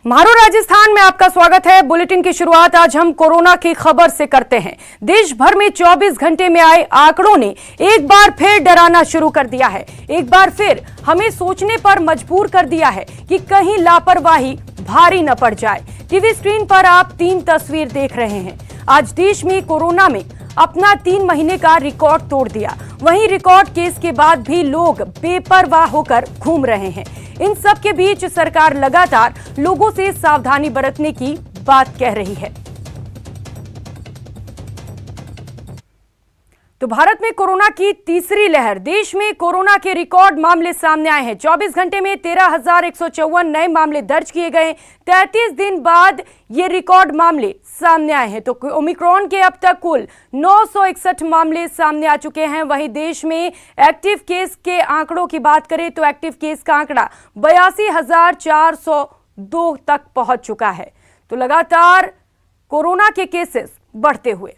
मारो राजस्थान में आपका स्वागत है। बुलेटिन की शुरुआत आज हम कोरोना की खबर से करते हैं। देश भर में 24 घंटे में आए आंकड़ों ने एक बार फिर डराना शुरू कर दिया है। एक बार फिर हमें सोचने पर मजबूर कर दिया है कि कहीं लापरवाही भारी न पड़ जाए। टीवी स्क्रीन पर आप 3 तस्वीर देख रहे हैं। आज देश में कोरोना में अपना 3 महीने का रिकॉर्ड तोड़ दिया। वहीं रिकॉर्ड केस के बाद भी लोग बेपरवाह होकर घूम रहे हैं। इन सब के बीच सरकार लगातार लोगों से सावधानी बरतने की बात कह रही है। तो भारत में कोरोना की तीसरी लहर। देश में कोरोना के रिकॉर्ड मामले सामने आए हैं। 24 घंटे में 13,154 नए मामले दर्ज किए गए। 33 दिन बाद ये रिकॉर्ड मामले सामने आए हैं। तो ओमिक्रॉन के अब तक कुल 961 मामले सामने आ चुके हैं। वहीं देश में एक्टिव केस के आंकड़ों की बात करें तो एक्टिव केस का आंकड़ा 82,402 तक पहुंच चुका है। तो लगातार कोरोना के केसेस बढ़ते हुए।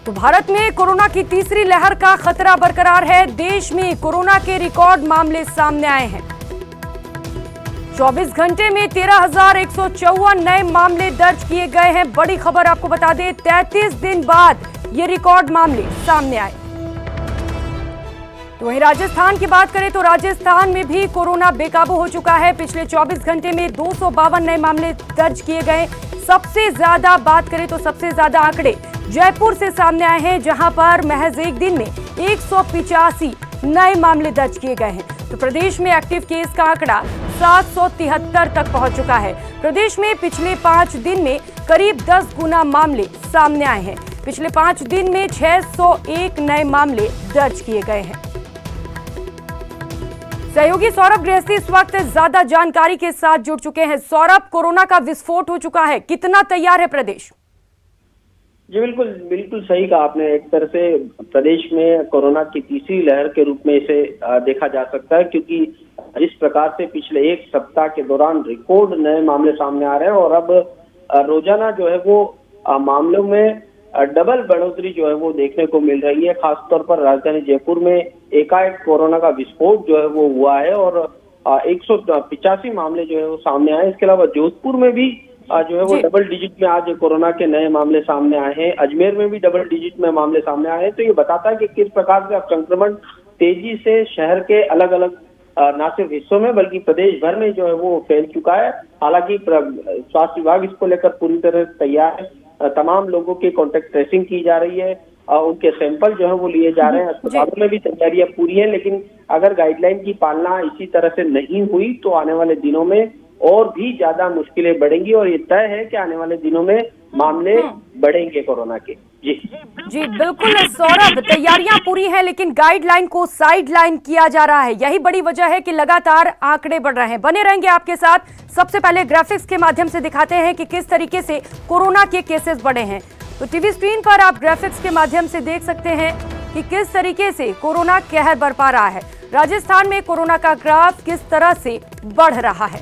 तो भारत में कोरोना की तीसरी लहर का खतरा बरकरार है। देश में कोरोना के रिकॉर्ड मामले सामने आए हैं। 24 घंटे में 13,154 नए मामले दर्ज किए गए हैं। बड़ी खबर आपको बता दें, 33 दिन बाद ये रिकॉर्ड मामले सामने आए। तो वहीं राजस्थान की बात करें तो राजस्थान में भी कोरोना बेकाबू हो चुका है। पिछले 24 घंटे में 252 नए मामले दर्ज किए गए। सबसे ज्यादा बात करें तो सबसे ज्यादा आंकड़े जयपुर से सामने आए हैं, जहां पर महज एक दिन में 185 नए मामले दर्ज किए गए हैं। तो प्रदेश में एक्टिव केस का आंकड़ा 773 तक पहुंच चुका है। प्रदेश में पिछले 5 दिन में करीब 10 गुना मामले सामने आए हैं। पिछले 5 दिन में 601 नए मामले दर्ज किए गए हैं। सहयोगी सौरभ गृहस्थी इस वक्त ज्यादा जानकारी के साथ जुड़ चुके हैं। सौरभ, कोरोना का विस्फोट हो चुका है, कितना तैयार है प्रदेश? जी बिल्कुल सही कहा आपने। एक तरह से प्रदेश में कोरोना की तीसरी लहर के रूप में इसे देखा जा सकता है, क्योंकि जिस प्रकार से पिछले एक सप्ताह के दौरान रिकॉर्ड नए मामले सामने आ रहे हैं और अब रोजाना जो है वो मामलों में डबल बढ़ोतरी जो है वो देखने को मिल रही है। खासतौर पर राजधानी जयपुर में एकाएक कोरोना का विस्फोट जो है वो हुआ है और 185 मामले जो है वो सामने आए। इसके अलावा जोधपुर में भी जो है वो डबल डिजिट में आज कोरोना के नए मामले सामने आए हैं। अजमेर में भी डबल डिजिट में मामले सामने आए हैं। तो ये बताता है कि किस प्रकार से अब संक्रमण तेजी से शहर के अलग अलग न सिर्फ हिस्सों में बल्कि प्रदेश भर में जो है वो फैल चुका है। हालांकि स्वास्थ्य विभाग इसको लेकर पूरी तरह तैयार है। तमाम लोगों की कॉन्टेक्ट ट्रेसिंग की जा रही है, उनके सैंपल जो है वो लिए जा रहे हैं। अस्पतालों में भी तैयारियां पूरी हैं, लेकिन अगर गाइडलाइन की पालना इसी तरह से नहीं हुई तो आने वाले दिनों में और भी ज्यादा मुश्किलें बढ़ेंगी और ये तय है कि आने वाले दिनों में मामले बढ़ेंगे कोरोना के। जी बिल्कुल सौरभ, तैयारियां पूरी हैं लेकिन गाइडलाइन को साइडलाइन किया जा रहा है। यही बड़ी वजह है कि लगातार आंकड़े बढ़ रहे हैं। बने रहेंगे आपके साथ। सबसे पहले ग्राफिक्स के माध्यम से दिखाते हैं कि किस तरीके से कोरोना के केसेस बढ़े हैं। तो टीवी स्क्रीन पर आप ग्राफिक्स के माध्यम से देख सकते हैं कि किस तरीके से कोरोना कहर बरपा रहा है। राजस्थान में कोरोना का ग्राफ किस तरह से बढ़ रहा है।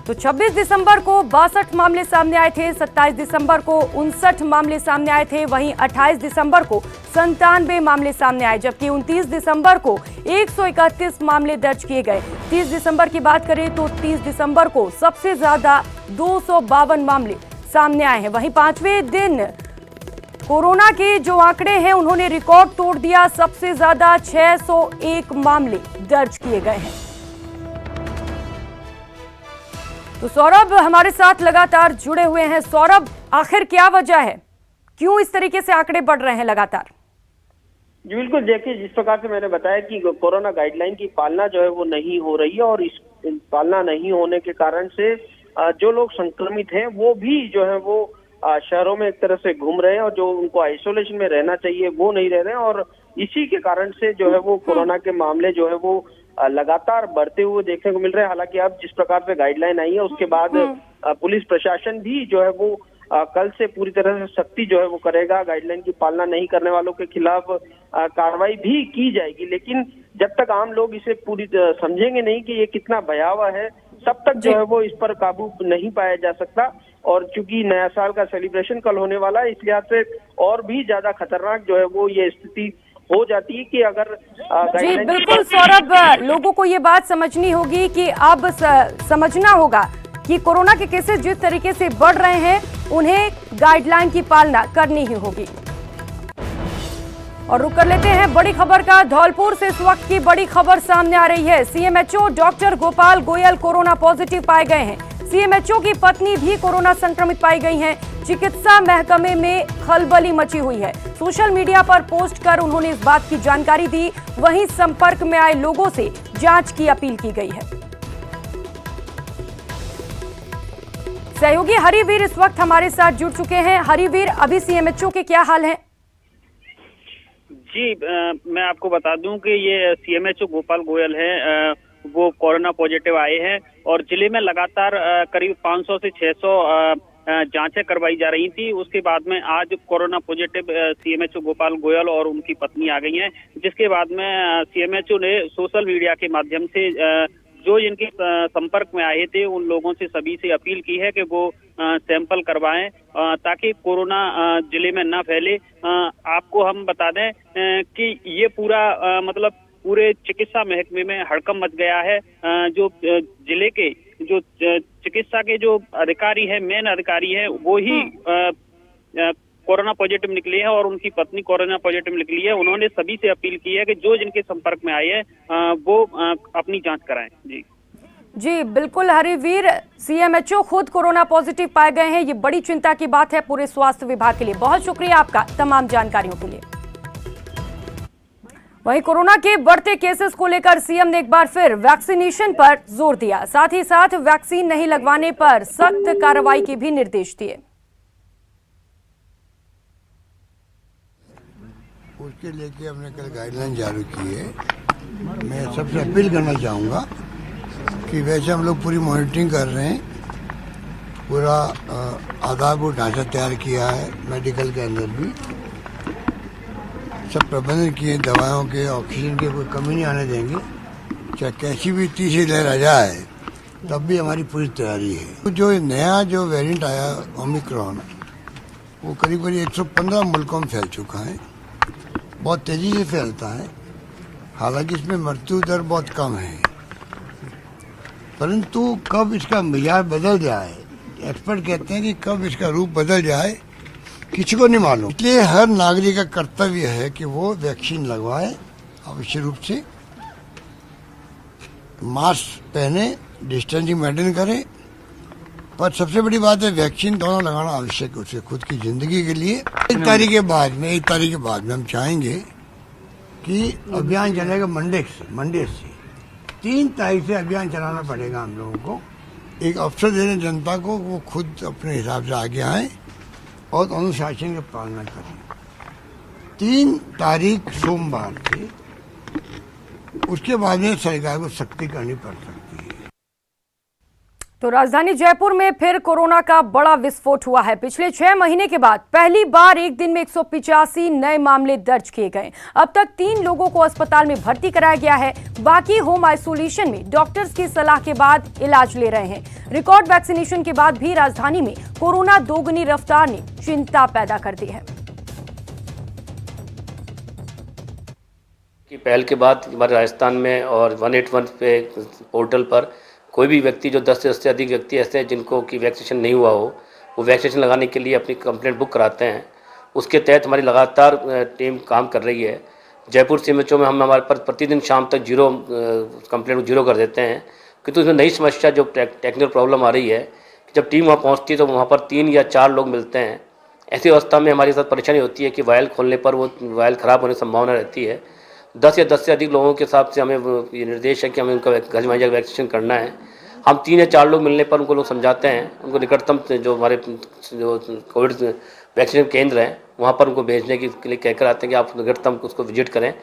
तो 26 दिसंबर को 62 मामले सामने आए थे, 27 दिसंबर को 59 मामले सामने आए थे, वहीं 28 दिसंबर को 97 मामले सामने आए, जबकि 29 दिसंबर को 131 मामले दर्ज किए गए। 30 दिसंबर की बात करें तो 30 दिसंबर को सबसे ज्यादा 252 मामले सामने आए हैं। वहीं 5वें दिन कोरोना के जो आंकड़े हैं उन्होंने रिकॉर्ड तोड़ दिया। सबसे ज्यादा 601 मामले दर्ज किए गए हैं। तो सौरभ हमारे साथ लगातार जुड़े हुए हैं। सौरभ, आखिर क्या वजह है, क्यों इस तरीके से आंकड़े बढ़ रहे हैं लगातार? जी बिल्कुल, देखिए जिस प्रकार से मैंने बताया कि कोरोना गाइडलाइन की पालना जो है वो नहीं हो रही है और इस पालना नहीं होने के कारण से जो लोग संक्रमित हैं वो भी जो है वो शहरों में एक तरह से घूम रहे हैं और जो उनको आइसोलेशन में रहना चाहिए वो नहीं रह रहे हैं और इसी के कारण से जो है वो कोरोना के मामले जो है वो लगातार बढ़ते हुए देखने को मिल रहे हैं। हालांकि अब जिस प्रकार से गाइडलाइन आई है उसके बाद पुलिस प्रशासन भी जो है वो कल से पूरी तरह से सख्ती जो है वो करेगा। गाइडलाइन की पालना नहीं करने वालों के खिलाफ कार्रवाई भी की जाएगी, लेकिन जब तक आम लोग इसे पूरी समझेंगे नहीं कि ये कितना भयावह है, तब तक जो है वो इस पर काबू नहीं पाया जा सकता। और चूंकि नया साल का सेलिब्रेशन कल होने वाला है, इस लिहाज से और भी ज्यादा खतरनाक जो है वो ये स्थिति हो जाती है कि अगर जी guidelines- बिल्कुल सौरभ, लोगों को ये बात समझनी होगी कि अब समझना होगा कि कोरोना के केसेस जिस तरीके से बढ़ रहे हैं उन्हें गाइडलाइन की पालना करनी ही होगी। और रुक कर लेते हैं बड़ी खबर का। धौलपुर से इस वक्त की बड़ी खबर सामने आ रही है। CMHO doctor Gopal Goyal corona positive पाए गए हैं। सीएमएचओ की पत्नी भी कोरोना संक्रमित पाई गई हैं। चिकित्सा महकमे में खलबली मची हुई है। सोशल मीडिया पर पोस्ट कर उन्होंने इस बात की जानकारी दी। वहीं संपर्क में आए लोगों से जांच की अपील की गई है। सहयोगी हरिवीर इस वक्त हमारे साथ जुड़ चुके हैं। हरिवीर, अभी सीएमएचओ के क्या हाल है? जी मैं आपको बता दूं कि ये सीएमएचओ गोपाल गोयल है, वो कोरोना पॉजिटिव आए हैं और जिले में लगातार करीब 500 से 600 जांचें करवाई जा रही थी। उसके बाद में आज corona positive CMHO Gopal Goyal और उनकी पत्नी आ गई हैं, जिसके बाद में सीएमएचओ ने सोशल मीडिया के माध्यम से जो इनके संपर्क में आए थे उन लोगों से सभी से अपील की है कि वो सैंपल करवाएं ताकि कोरोना जिले में न फैले। आपको हम बता दें कि ये पूरा मतलब पूरे चिकित्सा महकमे में हड़कंप मच गया है। जो जिले के जो चिकित्सा के जो अधिकारी है, मेन अधिकारी है, वो ही कोरोना पॉजिटिव निकली है और उनकी पत्नी कोरोना पॉजिटिव निकली है। उन्होंने सभी से अपील की है कि जो जिनके संपर्क में आए हैं वो अपनी जांच कराएं। जी बिल्कुल हरिवीर, सीएमएचओ खुद कोरोना पॉजिटिव पाए गए हैं। ये बड़ी चिंता की बात है पूरे स्वास्थ्य विभाग के लिए। बहुत शुक्रिया आपका तमाम जानकारियों के लिए। वहीं कोरोना के बढ़ते केसेस को लेकर सीएम ने एक बार फिर वैक्सीनेशन पर जोर दिया। साथ ही साथ वैक्सीन नहीं लगवाने पर सख्त कार्रवाई के भी निर्देश दिए। उसके लेके हमने कल गाइडलाइन जारी की है। मैं सबसे अपील करना चाहूँगा कि वैसे हम लोग पूरी मॉनिटरिंग कर रहे हैं, पूरा आधारभूत ढांचा तैयार किया है, मेडिकल के अंदर भी सब प्रबंधन किए, दवाओं के, ऑक्सीजन के कोई कमी नहीं आने देंगे। चाहे कैसी भी तीसरी लहर आ जाए तब भी हमारी पूरी तैयारी है। जो नया जो वेरिएंट आया ओमिक्रॉन, वो करीब करीब 115 मुल्कों में फैल चुका है, बहुत तेजी से फैलता है। हालांकि इसमें मृत्यु दर बहुत कम है, परंतु कब इसका मिजाज बदल जाए, एक्सपर्ट कहते हैं कि कब इसका रूप बदल जाए किसी को नहीं मालूम। इसलिए हर नागरिक का कर्तव्य है कि वो वैक्सीन लगवाए, अवश्य रूप से मास्क पहने, डिस्टेंसिंग मेंटेन करें। पर सबसे बड़ी बात है वैक्सीन दोनों लगाना आवश्यक है उसके खुद की जिंदगी के लिए। 1 तारीख के बाद में हम चाहेंगे कि अभियान चलेगा मंडे से 3 तारीख से अभियान चलाना पड़ेगा हम लोगों को। एक अवसर देने जनता को, वो खुद अपने हिसाब से आगे आए और अनुशासन की पालना करें। 3 तारीख सोमवार से उसके बाद में सरकार को सख्ती करनी पड़ सकती है। तो राजधानी जयपुर में फिर कोरोना का बड़ा विस्फोट हुआ है। पिछले 6 महीने के बाद पहली बार एक दिन में 185 नए मामले दर्ज किए गए। अब तक 3 लोगों को अस्पताल में भर्ती कराया गया है, बाकी होम आइसोलेशन में डॉक्टर्स की सलाह के बाद इलाज ले रहे हैं। रिकॉर्ड वैक्सीनेशन के बाद भी राजधानी में कोरोना दोगुनी रफ्तार ने चिंता पैदा कर दी है। की पहल के बाद हमारे राजस्थान में और 181 पे पोर्टल पर कोई भी व्यक्ति जो 10 से अधिक व्यक्ति ऐसे हैं जिनको कि वैक्सीनेशन नहीं हुआ हो, वो वैक्सीनेशन लगाने के लिए अपनी कंप्लेंट बुक कराते हैं। उसके तहत हमारी लगातार टीम काम कर रही है। जयपुर सीएमएचओ में हम हमारे पर प्रतिदिन शाम तक कंप्लेंट जीरो कर देते हैं। किंतु इसमें नई समस्या जो टेक्निकल प्रॉब्लम आ रही है कि जब टीम वहाँ पहुँचती है तो वहाँ पर 3 या 4 लोग मिलते हैं। ऐसी अवस्था में हमारे साथ परेशानी होती है कि वायल खोलने पर वो वायल ख़राब होने की संभावना रहती है। 10 या 10 से अधिक लोगों के हिसाब से हमें ये निर्देश है कि हमें उनका घर में जाकर वैक्सीनेशन करना है। हम 3 या 4 लोग मिलने पर उनको लोग समझाते हैं, उनको निकटतम जो हमारे जो कोविड वैक्सीनेशन केंद्र हैं वहाँ पर उनको भेजने के लिए कहकर आते हैं कि आप निकटतम उसको विजिट करें।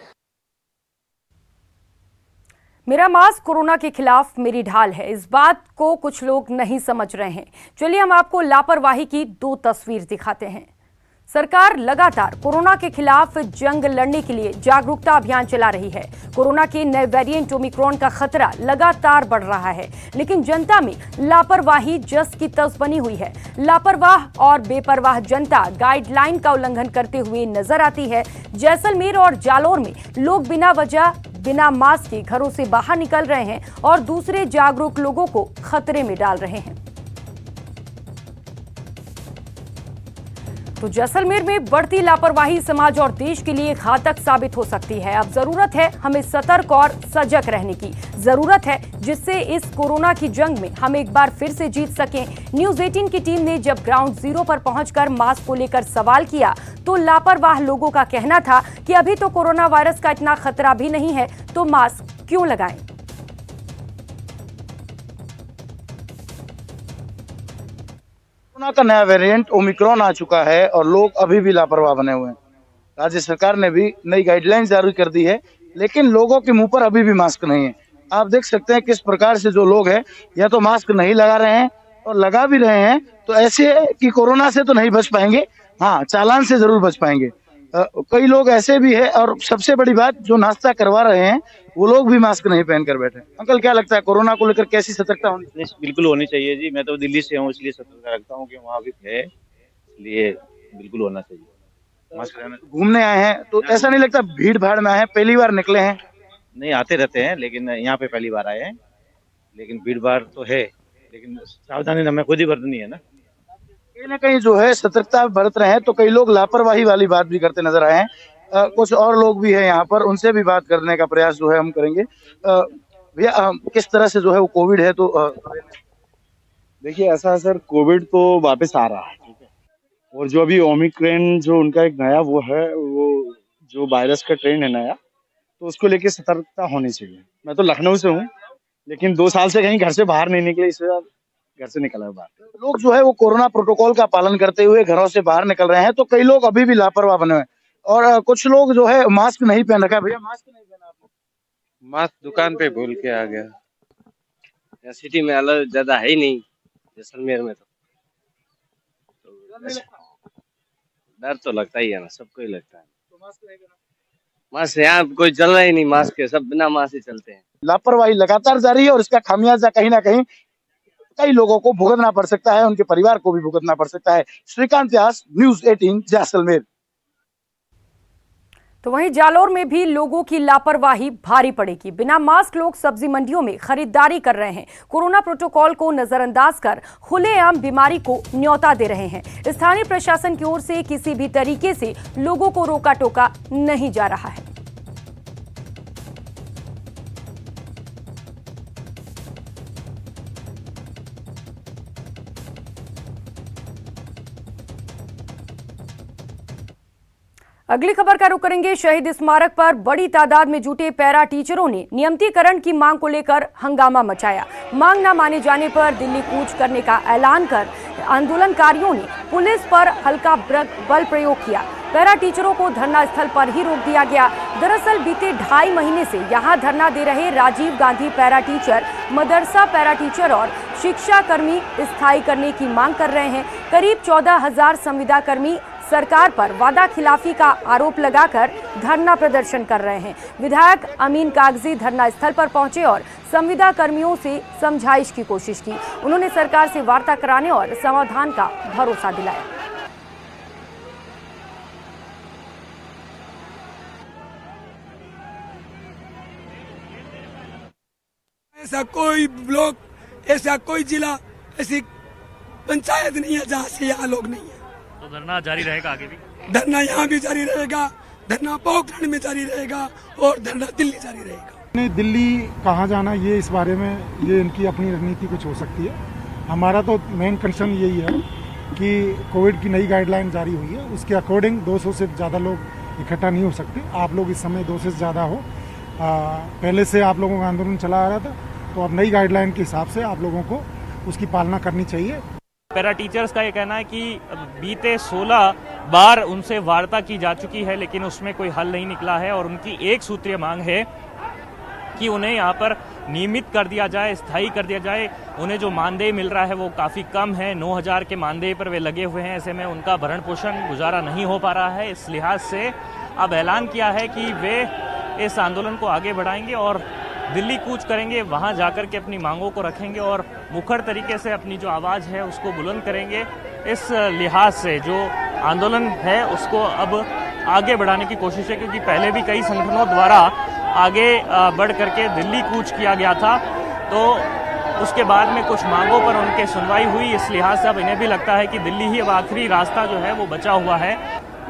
मेरा मास्क कोरोना के खिलाफ मेरी ढाल है, इस बात को कुछ लोग नहीं समझ रहे हैं। चलिए हम आपको लापरवाही की 2 तस्वीर दिखाते हैं। सरकार लगातार कोरोना के खिलाफ जंग लड़ने के लिए जागरूकता अभियान चला रही है। कोरोना के नए वेरिएंट ओमिक्रॉन का खतरा लगातार बढ़ रहा है, लेकिन जनता में लापरवाही जस की तस बनी हुई है। लापरवाह और बेपरवाह जनता गाइडलाइन का उल्लंघन करते हुए नजर आती है। जैसलमेर और जालोर में लोग बिना वजह बिना मास्क के घरों से बाहर निकल रहे हैं और दूसरे जागरूक लोगों को खतरे में डाल रहे हैं। तो जैसलमेर में बढ़ती लापरवाही समाज और देश के लिए घातक साबित हो सकती है। अब जरूरत है हमें सतर्क और सजग रहने की। जरूरत है जिससे इस कोरोना की जंग में हम एक बार फिर से जीत सकें। न्यूज 18 की टीम ने जब ग्राउंड जीरो पर पहुंचकर मास्क को लेकर सवाल किया तो लापरवाह लोगों का कहना था कि अभी तो कोरोना वायरस का इतना खतरा भी नहीं है, तो मास्क क्यों लगाएं। कोरोना का नया वेरिएंट ओमिक्रॉन आ चुका है और लोग अभी भी लापरवाह बने हुए हैं। राज्य सरकार ने भी नई गाइडलाइन जारी कर दी है, लेकिन लोगों के मुंह पर अभी भी मास्क नहीं है। आप देख सकते हैं किस प्रकार से जो लोग हैं या तो मास्क नहीं लगा रहे हैं और लगा भी रहे हैं तो ऐसे है कि कोरोना से तो नहीं बच पाएंगे, हाँ चालान से जरूर बच पाएंगे। कई लोग ऐसे भी है और सबसे बड़ी बात जो नाश्ता करवा रहे हैं वो लोग भी मास्क नहीं पहनकर बैठे। अंकल क्या लगता है कोरोना को लेकर कैसी सतर्कता होनी चाहिए? बिल्कुल होनी चाहिए जी। मैं तो दिल्ली से हूँ इसलिए सतर्कता रखता हूँ कि वहाँ भी है, इसलिए बिल्कुल होना चाहिए। मास्क घूमने आए हैं तो ऐसा नहीं लगता भीड़ भाड़ में आए हैं, पहली बार निकले हैं? नहीं, आते रहते हैं लेकिन यहाँ पे पहली बार आए हैं, लेकिन भीड़ भाड़ तो है, लेकिन सावधानी हमें खुद ही बरतनी है ना। कहीं ना कहीं जो है सतर्कता बरत रहे हैं तो कई लोग लापरवाही वाली बात भी करते नजर आए हैं। कुछ और लोग भी हैं यहाँ पर, उनसे भी बात करने का प्रयास जो है हम करेंगे। भैया किस तरह से जो है वो कोविड है तो देखिए ऐसा है सर, कोविड तो वापस आ रहा है, ठीक है, और जो अभी ओमिक्रॉन जो उनका एक नया वो है, वो जो वायरस का ट्रेंड है नया, तो उसको लेके सतर्कता होनी चाहिए। मैं तो लखनऊ से हूँ, लेकिन 2 साल से कहीं घर से बाहर नहीं निकले, इस वजह घर से निकला है बाहर। लोग जो है वो कोरोना प्रोटोकॉल का पालन करते हुए घरों से बाहर निकल रहे हैं, तो कई लोग अभी भी लापरवाह बने हुए हैं और कुछ लोग जो है मास्क नहीं पहन रखा है। भैया मास्क नहीं पहना आपने? मास्क दुकान पे भूल के आ गया। या सिटी में अलग ज्यादा है ही नहीं, जैसलमेर में तो डर तो लगता ही है ना, सबको ही लगता है। तो मास्क नहीं पहना? मास्क यहाँ कोई चल रहा ही नहीं मास्क के, सब बिना मास्क ही चलते हैं। लापरवाही लगातार जारी है और इसका खामियाजा कहीं ना कहीं कई लोगों को भुगतना पड़ सकता है, उनके परिवार को भी भुगतना पड़ सकता है। श्रीकांत व्यास, न्यूज 18 जैसलमेर। तो वहीं जालोर में भी लोगों की लापरवाही भारी पड़ेगी। बिना मास्क लोग सब्जी मंडियों में खरीदारी कर रहे हैं। कोरोना प्रोटोकॉल को नजरअंदाज कर खुलेआम बीमारी को न्योता दे रहे हैं। स्थानीय प्रशासन की ओर से किसी भी तरीके से लोगों को रोका टोका नहीं जा रहा है। अगली खबर का रुख करेंगे। शहीद स्मारक पर बड़ी तादाद में जुटे पैरा टीचरों ने नियमितीकरण की मांग को लेकर हंगामा मचाया। मांग न माने जाने पर दिल्ली कूच करने का ऐलान कर आंदोलनकारियों ने पुलिस पर हल्का बल प्रयोग किया। पैरा टीचरों को धरना स्थल पर ही रोक दिया गया। दरअसल बीते 2.5 महीने से यहां धरना दे रहे राजीव गांधी पैरा टीचर, मदरसा पैरा टीचर और शिक्षा कर्मी स्थायी करने की मांग कर रहे हैं। करीब 14,000 संविदा कर्मी सरकार पर वादा खिलाफी का आरोप लगाकर धरना प्रदर्शन कर रहे हैं। विधायक अमीन कागजी धरना स्थल पर पहुंचे और संविदा कर्मियों से समझाइश की कोशिश की। उन्होंने सरकार से वार्ता कराने और समाधान का भरोसा दिलाया। ऐसा कोई ब्लॉक, ऐसा कोई जिला, ऐसी पंचायत नहीं है जहाँ से यहाँ लोग नहीं है। तो धरना जारी रहेगा आगे भी? धरना यहाँ भी जारी रहेगा, धरना पोखरण में जारी रहेगा और धरना दिल्ली जारी रहेगा। दिल्ली कहाँ जाना ये इस बारे में ये इनकी अपनी रणनीति कुछ हो सकती है। हमारा तो मेन कंसर्न यही है कि कोविड की नई गाइडलाइन जारी हुई है, उसके अकॉर्डिंग 200 से ज़्यादा लोग इकट्ठा नहीं हो सकते। आप लोग इस समय 2 से ज़्यादा हो, पहले से आप लोगों का आंदोलन चला आ रहा था, तो अब नई गाइडलाइन के हिसाब से आप लोगों को उसकी पालना करनी चाहिए। पैरा टीचर्स का ये कहना है कि बीते 16 बार उनसे वार्ता की जा चुकी है, लेकिन उसमें कोई हल नहीं निकला है और उनकी एक सूत्रीय मांग है कि उन्हें यहाँ पर नियमित कर दिया जाए, स्थायी कर दिया जाए। उन्हें जो मानदेय मिल रहा है वो काफ़ी कम है, 9,000 के मानदेय पर वे लगे हुए हैं। ऐसे में उनका भरण पोषण गुजारा नहीं हो पा रहा है। इस लिहाज से अब ऐलान किया है कि वे इस आंदोलन को आगे बढ़ाएंगे और दिल्ली कूच करेंगे, वहां जाकर के अपनी मांगों को रखेंगे और मुखर तरीके से अपनी जो आवाज़ है उसको बुलंद करेंगे। इस लिहाज से जो आंदोलन है उसको अब आगे बढ़ाने की कोशिश है, क्योंकि पहले भी कई संगठनों द्वारा आगे बढ़ करके दिल्ली कूच किया गया था, तो उसके बाद में कुछ मांगों पर उनके सुनवाई हुई। इस लिहाज से अब इन्हें भी लगता है कि दिल्ली ही अब आखिरी रास्ता जो है वो बचा हुआ है।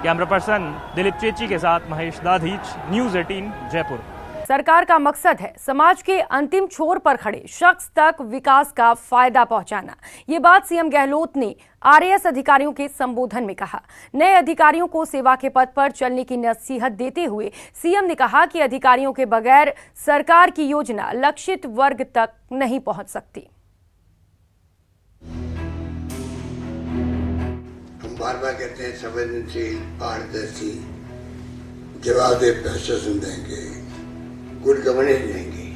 कैमरा पर्सन दिलीप चेची के साथ महेश दाधीच, न्यूज़ 18 जयपुर। सरकार का मकसद है समाज के अंतिम छोर पर खड़े शख्स तक विकास का फायदा पहुंचाना। ये बात सीएम गहलोत ने आरएएस अधिकारियों के संबोधन में कहा। नए अधिकारियों को सेवा के पथ पर चलने की नसीहत देते हुए सीएम ने कहा कि अधिकारियों के बगैर सरकार की योजना लक्षित वर्ग तक नहीं पहुंच सकती। हम बार बार कहते हैं संवेदनशील, पारदर्शी, जवाबदेह प्रशासन देंगे, गुड गवर्नेंस देंगे।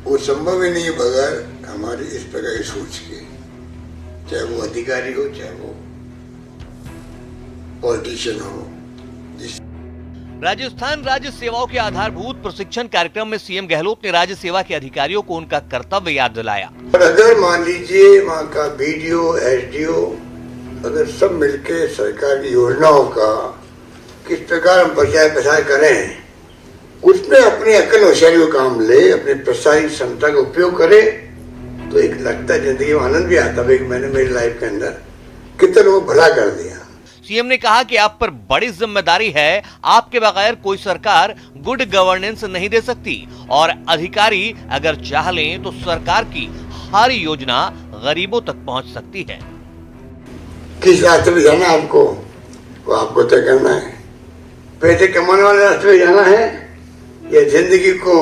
वो संभव ही नहीं है बगैर हमारी इस प्रकार की सोच के, चाहे वो अधिकारी हो, चाहे वो पॉलिटिशियन हो। राजस्थान राज्य सेवाओं के आधारभूत प्रशिक्षण कार्यक्रम में सीएम गहलोत ने राज्य सेवा के अधिकारियों को उनका कर्तव्य याद दिलाया। और अगर मान लीजिए वहाँ का बीडीओ, एसडीओ अगर सब मिलके सरकार की योजनाओं का किस प्रकार हम प्रचार करें, उसमें अपनी अकल होशियारी को काम ले, अपने प्रशासनिक क्षमता का उपयोग करे, तो एक लगता है जिंदगी में आनंद भी आता है। मैंने मेरी लाइफ के अंदर कितने लोगों को भला कर दिया। सीएम ने कहा कि आप पर बड़ी जिम्मेदारी है, आपके बगैर कोई सरकार गुड गवर्नेंस नहीं दे सकती और अधिकारी अगर चाह लें तो सरकार की हर योजना गरीबों तक पहुंच सकती है। किस रास्ते पे जाना आपको, वो आपको तय करना है। पैसे कमाने वाले रास्ते पे जाना है या जिंदगी को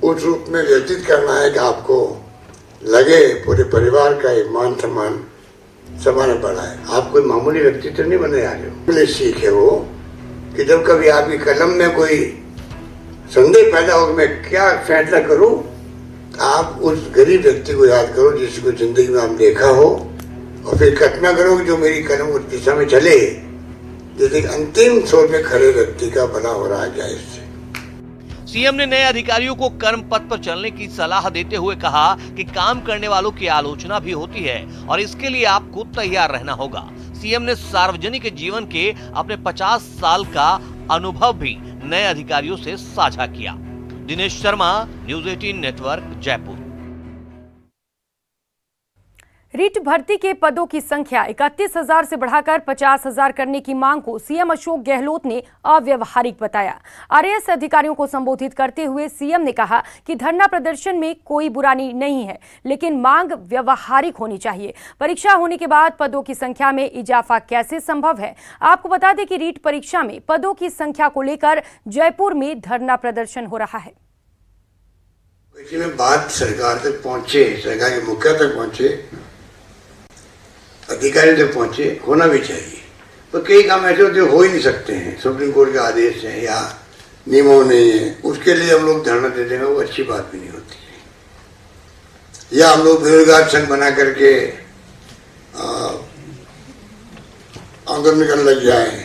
उस रूप में व्यतीत करना है कि आपको लगे पूरे परिवार का एक मान सम्मान समाने पड़ा है। आप कोई मामूली व्यक्ति तो नहीं बने आ रहे हो। सीख है वो कि जब कभी आपकी कलम में कोई संदेह पैदा हो मैं क्या फैसला करूं, आप उस गरीब व्यक्ति को याद करो जिसको जिंदगी में आप देखा हो, और फिर कल्पना करो कि जो मेरी कलम उस दिशा में चले, जैसे अंतिम छोर पे खड़े व्यक्ति का भला हो रहा है। क्या इससे सीएम ने नए अधिकारियों को कर्म पथ पर चलने की सलाह देते हुए कहा कि काम करने वालों की आलोचना भी होती है और इसके लिए आपको तैयार रहना होगा। सीएम ने सार्वजनिक जीवन के अपने 50 साल का अनुभव भी नए अधिकारियों से साझा किया। Dinesh Sharma, news 18 network, Jaipur. रीट भर्ती के पदों की संख्या 31,000 से बढ़ाकर 50,000 करने की मांग को सीएम अशोक गहलोत ने अव्यवहारिक बताया। आरएएस अधिकारियों को संबोधित करते हुए सीएम ने कहा कि धरना प्रदर्शन में कोई बुराई नहीं है, लेकिन मांग व्यवहारिक होनी चाहिए। परीक्षा होने के बाद पदों की संख्या में इजाफा कैसे संभव है? आपको बता दें कि रीट परीक्षा में पदों की संख्या को लेकर जयपुर में धरना प्रदर्शन हो रहा है। बात सरकार तक पहुंचे, सरकार के मुखिया तक पहुंचे, अधिकारी तक पहुंचे, होना भी चाहिए। तो कई काम ऐसे होते हो ही नहीं सकते हैं, सुप्रीम कोर्ट के आदेश है या नियमों नहीं है, उसके लिए हम लोग धरना दे देंगे, वो अच्छी बात भी नहीं होती है। या हम लोग बेरोजगार संघ बना करके आंदोलन करने लग जाए।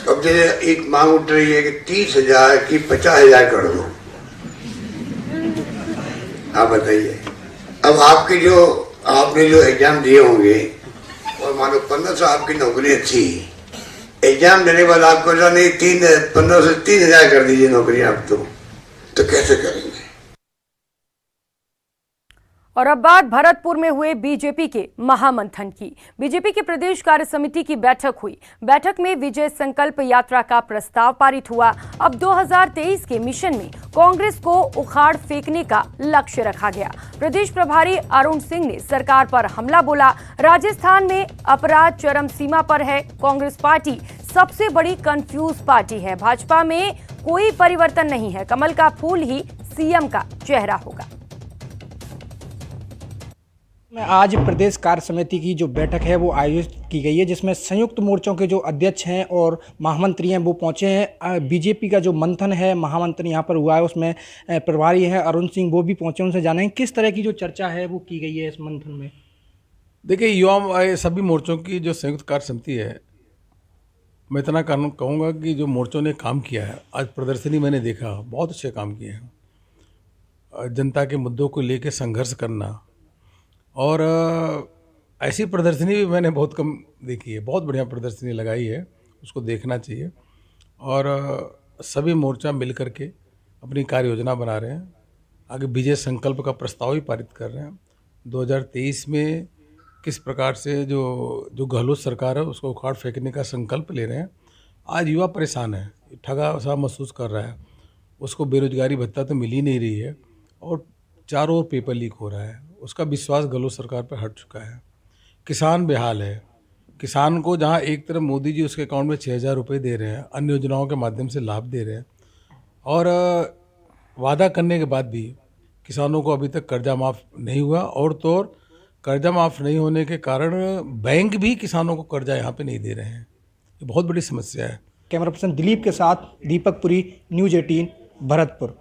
अब जैसे एक मांग उठ रही है कि 30,000 की 50,000 कर दो। आप बताइए, अब आपने जो एग्जाम दिए होंगे और मान लो 1500 आपकी नौकरी थी, एग्जाम देने के बाद आपको नहीं 1500 से 3,000 कर दीजिए नौकरी आप, तो कैसे करेंगे? और अब बात भरतपुर में हुए बीजेपी के महामंथन की। बीजेपी की प्रदेश कार्य समिति की बैठक हुई। बैठक में विजय संकल्प यात्रा का प्रस्ताव पारित हुआ। अब 2023 के मिशन में कांग्रेस को उखाड़ फेंकने का लक्ष्य रखा गया। प्रदेश प्रभारी अरुण सिंह ने सरकार पर हमला बोला। राजस्थान में अपराध चरम सीमा पर है। कांग्रेस पार्टी सबसे बड़ी कंफ्यूज पार्टी है। भाजपा में कोई परिवर्तन नहीं है। कमल का फूल ही सीएम का चेहरा होगा। में आज प्रदेश कार्य समिति की जो बैठक है वो आयोजित की गई है, जिसमें संयुक्त मोर्चों के जो अध्यक्ष हैं और महामंत्री हैं वो पहुंचे हैं। बीजेपी का जो मंथन है, महामंथन यहाँ पर हुआ है, उसमें प्रभारी हैं अरुण सिंह, वो भी पहुंचे। उनसे जानेंगे किस तरह की जो चर्चा है वो की गई है इस मंथन में। देखिए, युवा सभी मोर्चों की जो संयुक्त कार्य समिति है, मैं इतना कहूँगा कि जो मोर्चों ने काम किया है, आज प्रदर्शनी मैंने देखा, बहुत अच्छे काम किए हैं। जनता के मुद्दों को लेकर संघर्ष करना, और ऐसी प्रदर्शनी भी मैंने बहुत कम देखी है। बहुत बढ़िया प्रदर्शनी लगाई है, उसको देखना चाहिए। और सभी मोर्चा मिल कर के अपनी कार्य योजना बना रहे हैं, आगे विजय संकल्प का प्रस्ताव भी पारित कर रहे हैं। 2023 में किस प्रकार से जो गहलोत सरकार है उसको उखाड़ फेंकने का संकल्प ले रहे हैं। आज युवा परेशान है, ठगा सा महसूस कर रहा है, उसको बेरोजगारी भत्ता तो मिल ही नहीं रही है, और चारों ओर पेपर लीक हो रहा है। उसका विश्वास गहलोत सरकार पर हट चुका है। किसान बेहाल है। किसान को जहां एक तरफ मोदी जी उसके अकाउंट में 6,000 रुपये दे रहे हैं, अन्य योजनाओं के माध्यम से लाभ दे रहे हैं, और वादा करने के बाद भी किसानों को अभी तक कर्जा माफ़ नहीं हुआ, और तो और कर्जा माफ़ नहीं होने के कारण बैंक भी किसानों को कर्जा यहाँ पे नहीं दे रहे हैं। ये बहुत बड़ी समस्या है। कैमरा पर्सन दिलीप के साथ दीपक पुरी, न्यूज़ 18, भरतपुर।